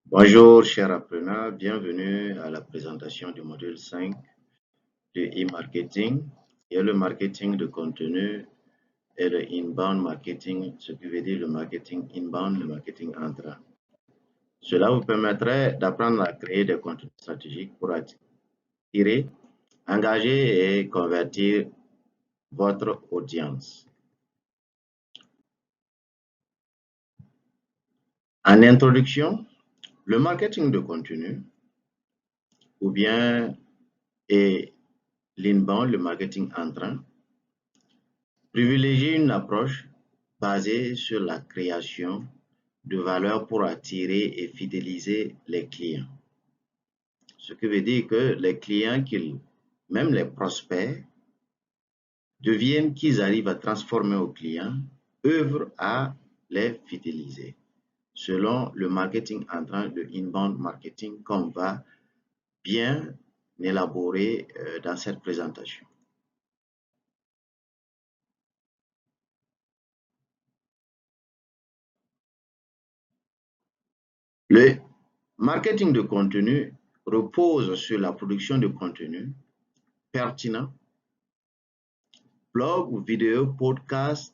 Bonjour, chers apprenants, bienvenue à la présentation du module 5 de e-marketing, qui est le marketing de contenu et le inbound marketing, ce qui veut dire le marketing inbound, le marketing entrant. Cela vous permettrait d'apprendre à créer des contenus stratégiques pour attirer, engager et convertir votre audience. En introduction, le marketing de contenu ou bien l'inbound, le marketing entrant, privilégie une approche basée sur la création de valeur pour attirer et fidéliser les clients. Ce qui veut dire que les clients, même les prospects, deviennent qu'ils arrivent à transformer aux clients, œuvrent à les fidéliser, selon le marketing entrant, le inbound marketing, qu'on va bien élaborer dans cette présentation. Le marketing de contenu repose sur la production de contenu pertinent, blog ou vidéo, podcast,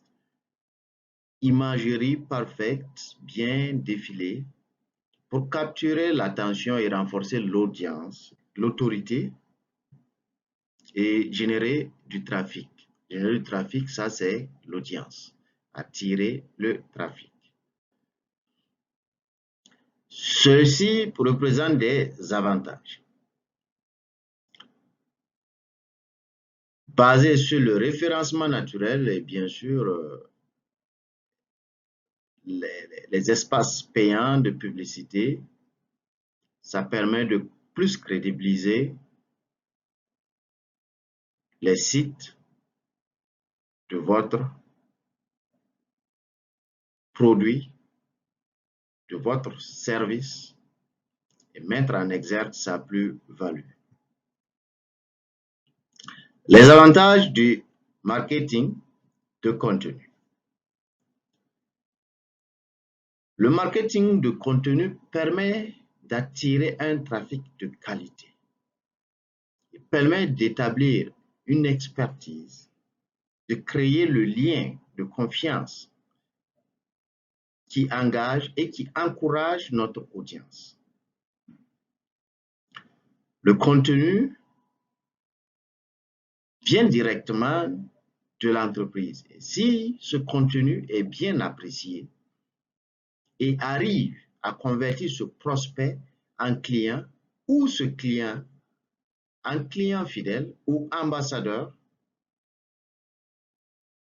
imagerie parfaite, bien défilée, pour capturer l'attention et renforcer l'audience, l'autorité et générer du trafic. Générer du trafic, ça c'est l'audience. Attirer le trafic. Ceci représente des avantages. Basé sur le référencement naturel et bien sûr les espaces payants de publicité, ça permet de plus crédibiliser les sites de votre produit, de votre service et mettre en exergue sa plus-value. Les avantages du marketing de contenu. Le marketing de contenu permet d'attirer un trafic de qualité. Il permet d'établir une expertise, de créer le lien de confiance qui engage et qui encourage notre audience. Le contenu vient directement de l'entreprise. Si ce contenu est bien apprécié et arrive à convertir ce prospect en client ou ce client en client fidèle ou ambassadeur,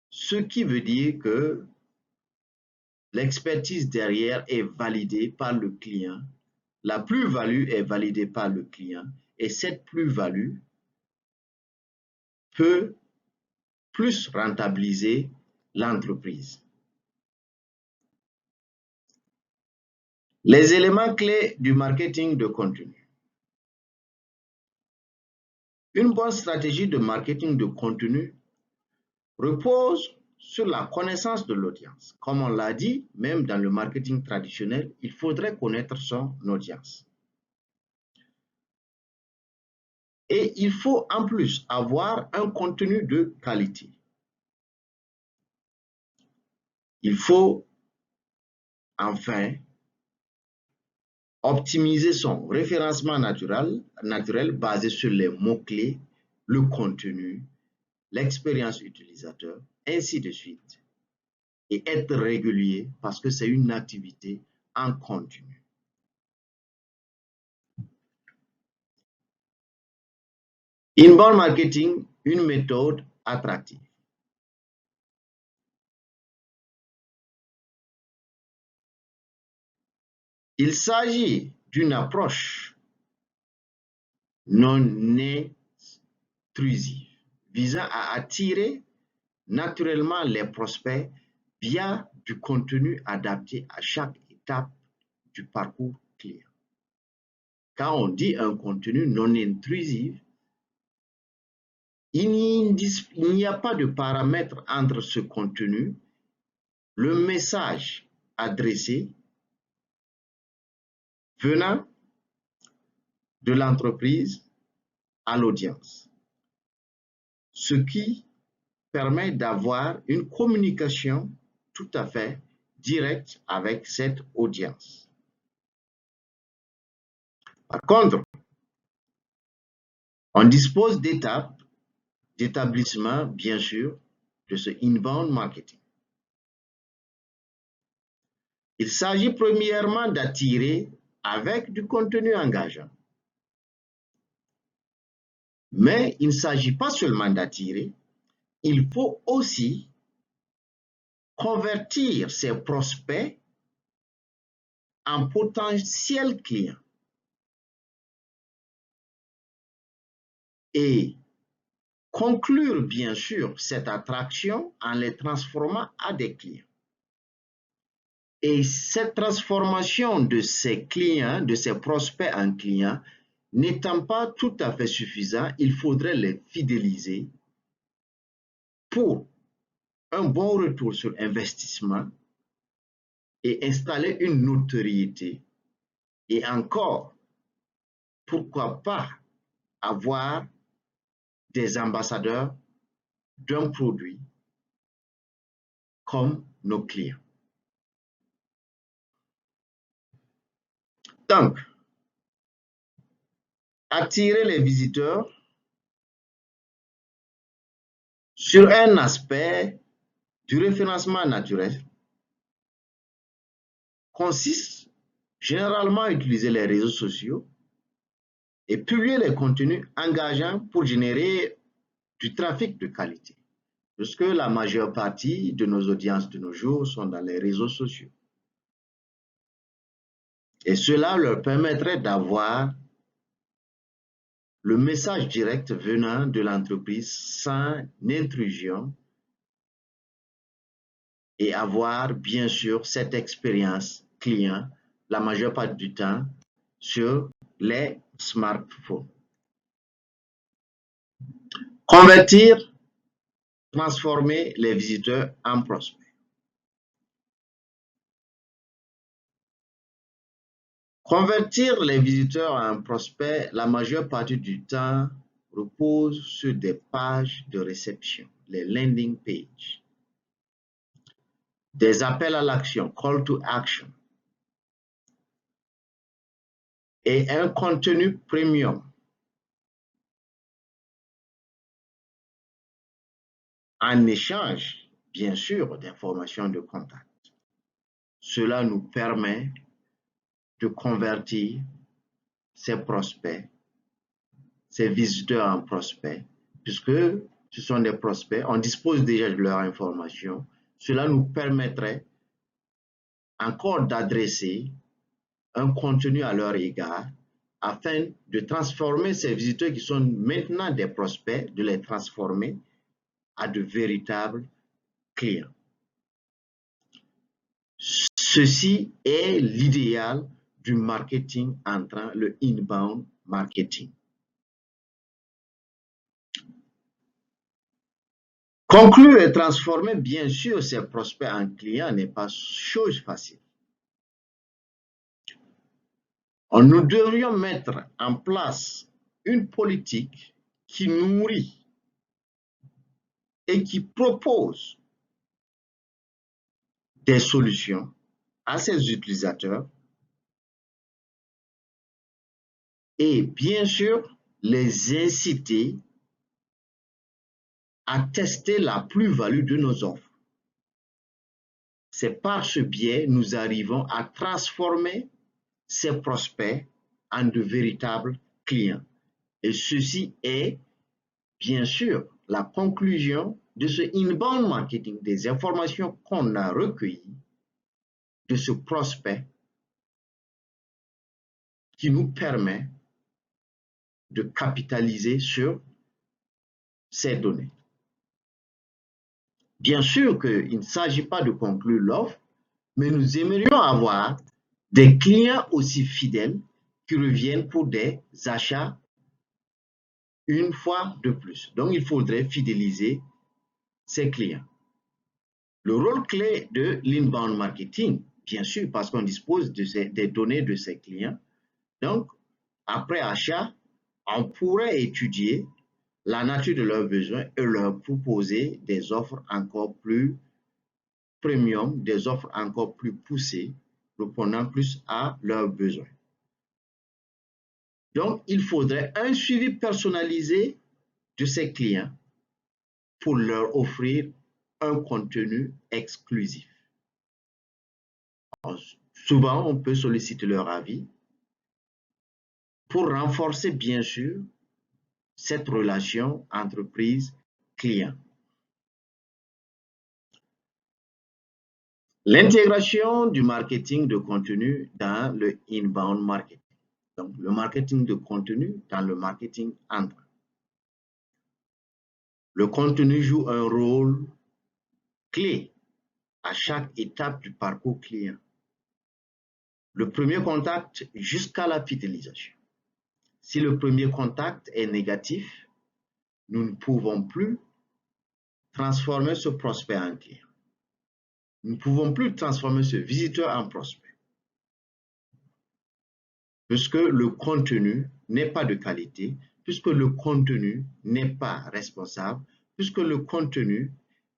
ce qui veut dire que l'expertise derrière est validée par le client, la plus-value est validée par le client et cette plus-value peut plus rentabiliser l'entreprise. Les éléments clés du marketing de contenu. Une bonne stratégie de marketing de contenu repose sur la connaissance de l'audience. Comme on l'a dit, même dans le marketing traditionnel, il faudrait connaître son audience. Et il faut en plus avoir un contenu de qualité. Il faut enfin optimiser son référencement naturel basé sur les mots-clés, le contenu, l'expérience utilisateur, ainsi de suite. Et être régulier parce que c'est une activité en continu. Inbound marketing, une méthode attractive. Il s'agit d'une approche non intrusive visant à attirer naturellement les prospects via du contenu adapté à chaque étape du parcours client. Quand on dit un contenu non intrusif, il n'y a pas de paramètre entre ce contenu, le message adressé, venant de l'entreprise à l'audience, ce qui permet d'avoir une communication tout à fait directe avec cette audience. Par contre, on dispose d'étapes, d'établissements, bien sûr, de ce inbound marketing. Il s'agit premièrement d'attirer avec du contenu engageant. Mais il ne s'agit pas seulement d'attirer, il faut aussi convertir ces prospects en potentiels clients et conclure bien sûr cette attraction en les transformant à des clients. Et cette transformation de ces clients, de ces prospects en clients, n'étant pas tout à fait suffisant, il faudrait les fidéliser pour un bon retour sur investissement et installer une notoriété. Et encore, pourquoi pas avoir des ambassadeurs d'un produit comme nos clients. Donc, attirer les visiteurs sur un aspect du référencement naturel consiste généralement à utiliser les réseaux sociaux et publier les contenus engageants pour générer du trafic de qualité. Puisque la majeure partie de nos audiences de nos jours sont dans les réseaux sociaux. Et cela leur permettrait d'avoir le message direct venant de l'entreprise sans intrusion et avoir bien sûr cette expérience client la majeure partie du temps sur les smartphones. Convertir, transformer les visiteurs en prospects. Convertir les visiteurs en prospects, la majeure partie du temps, repose sur des pages de réception, les landing pages, des appels à l'action, call to action, et un contenu premium. En échange, bien sûr, d'informations de contact. Cela nous permet de convertir ces prospects, ces visiteurs en prospects, puisque ce sont des prospects, on dispose déjà de leurs informations. Cela nous permettrait encore d'adresser un contenu à leur égard afin de transformer ces visiteurs qui sont maintenant des prospects, de les transformer à de véritables clients. Ceci est l'idéal du marketing entrant, le inbound marketing. Conclure et transformer, bien sûr, ces prospects en clients n'est pas chose facile. Nous devrions mettre en place une politique qui nourrit et qui propose des solutions à ses utilisateurs et bien sûr les inciter à tester la plus-value de nos offres. C'est par ce biais que nous arrivons à transformer ces prospects en de véritables clients. Et ceci est bien sûr la conclusion de ce inbound marketing, des informations qu'on a recueillies de ce prospect qui nous permet de capitaliser sur ces données. Bien sûr qu'il ne s'agit pas de conclure l'offre, mais nous aimerions avoir des clients aussi fidèles qui reviennent pour des achats une fois de plus. Donc, il faudrait fidéliser ces clients. Le rôle clé de l'inbound marketing, bien sûr, parce qu'on dispose des données de ces clients, Donc, après achat, on pourrait étudier la nature de leurs besoins et leur proposer des offres encore plus premium, des offres encore plus poussées, répondant plus à leurs besoins. Donc, il faudrait un suivi personnalisé de ces clients pour leur offrir un contenu exclusif. Souvent, on peut solliciter leur avis pour renforcer, bien sûr, cette relation entreprise-client. L'intégration du marketing de contenu dans le inbound marketing. Donc, le marketing de contenu dans le marketing entrant. Le contenu joue un rôle clé à chaque étape du parcours client. Le premier contact jusqu'à la fidélisation. Si le premier contact est négatif, nous ne pouvons plus transformer ce prospect en client. Nous ne pouvons plus transformer ce visiteur en prospect. Puisque le contenu n'est pas de qualité, puisque le contenu n'est pas responsable, puisque le contenu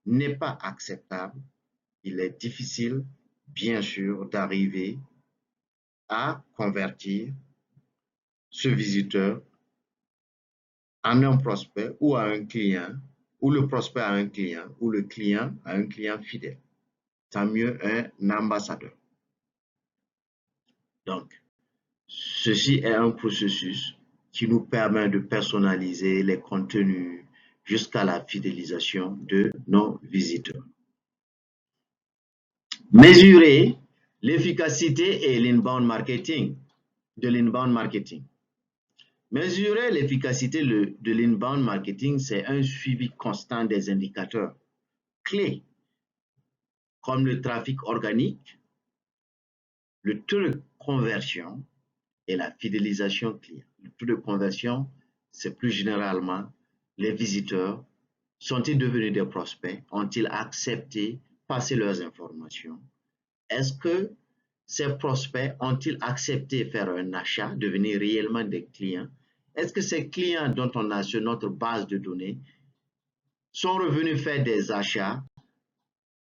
n'est pas acceptable, il est difficile, bien sûr, d'arriver à convertir ce visiteur en un prospect ou à un client, ou le prospect à un client, ou le client à un client fidèle. Tant mieux un ambassadeur. Donc, ceci est un processus qui nous permet de personnaliser les contenus jusqu'à la fidélisation de nos visiteurs. Mesurer l'efficacité et l'inbound marketing, de l'inbound marketing. Mesurer l'efficacité de l'inbound marketing, c'est un suivi constant des indicateurs clés comme le trafic organique, le taux de conversion et la fidélisation client. Le taux de conversion, c'est plus généralement les visiteurs. Sont-ils devenus des prospects? Ont-ils accepté passer leurs informations? Est-ce que ces prospects ont-ils accepté faire un achat, devenir réellement des clients? Est-ce que ces clients dont on a sur notre base de données sont revenus faire des achats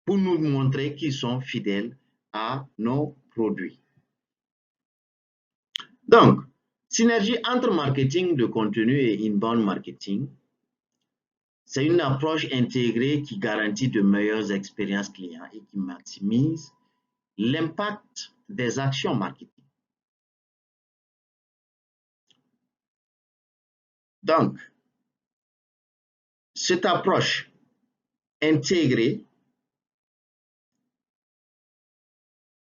pour nous montrer qu'ils sont fidèles à nos produits? Donc, synergie entre marketing de contenu et inbound marketing, c'est une approche intégrée qui garantit de meilleures expériences clients et qui maximise l'impact des actions marketing. Donc, cette approche intégrée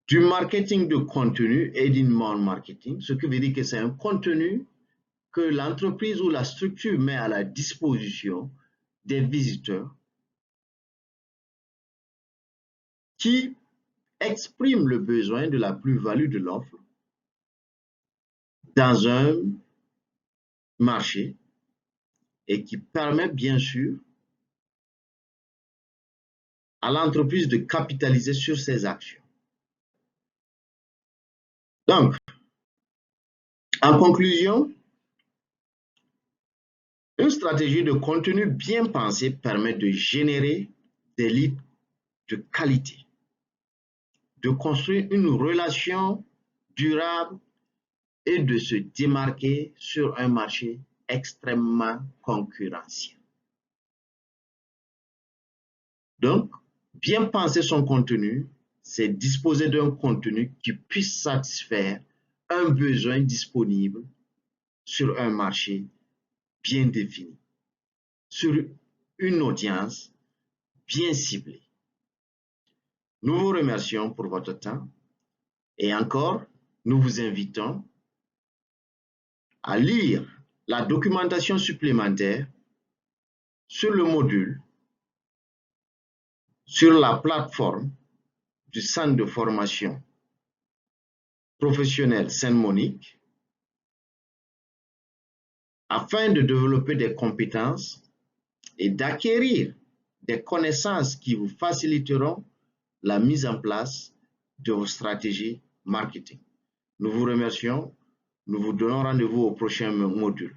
du marketing de contenu et d'inbound marketing, ce qui veut dire que c'est un contenu que l'entreprise ou la structure met à la disposition des visiteurs qui exprime le besoin de la plus-value de l'offre dans un marché et qui permet bien sûr à l'entreprise de capitaliser sur ses actions. Donc, en conclusion, une stratégie de contenu bien pensée permet de générer des leads de qualité, de construire une relation durable et de se démarquer sur un marché extrêmement concurrentiel. Donc, bien penser son contenu, c'est disposer d'un contenu qui puisse satisfaire un besoin disponible sur un marché bien défini, sur une audience bien ciblée. Nous vous remercions pour votre temps et encore, nous vous invitons à lire la documentation supplémentaire sur le module, sur la plateforme du centre de formation professionnelle Sainte-Monique afin de développer des compétences et d'acquérir des connaissances qui vous faciliteront la mise en place de vos stratégies marketing. Nous vous remercions. Nous vous donnons rendez-vous au prochain module.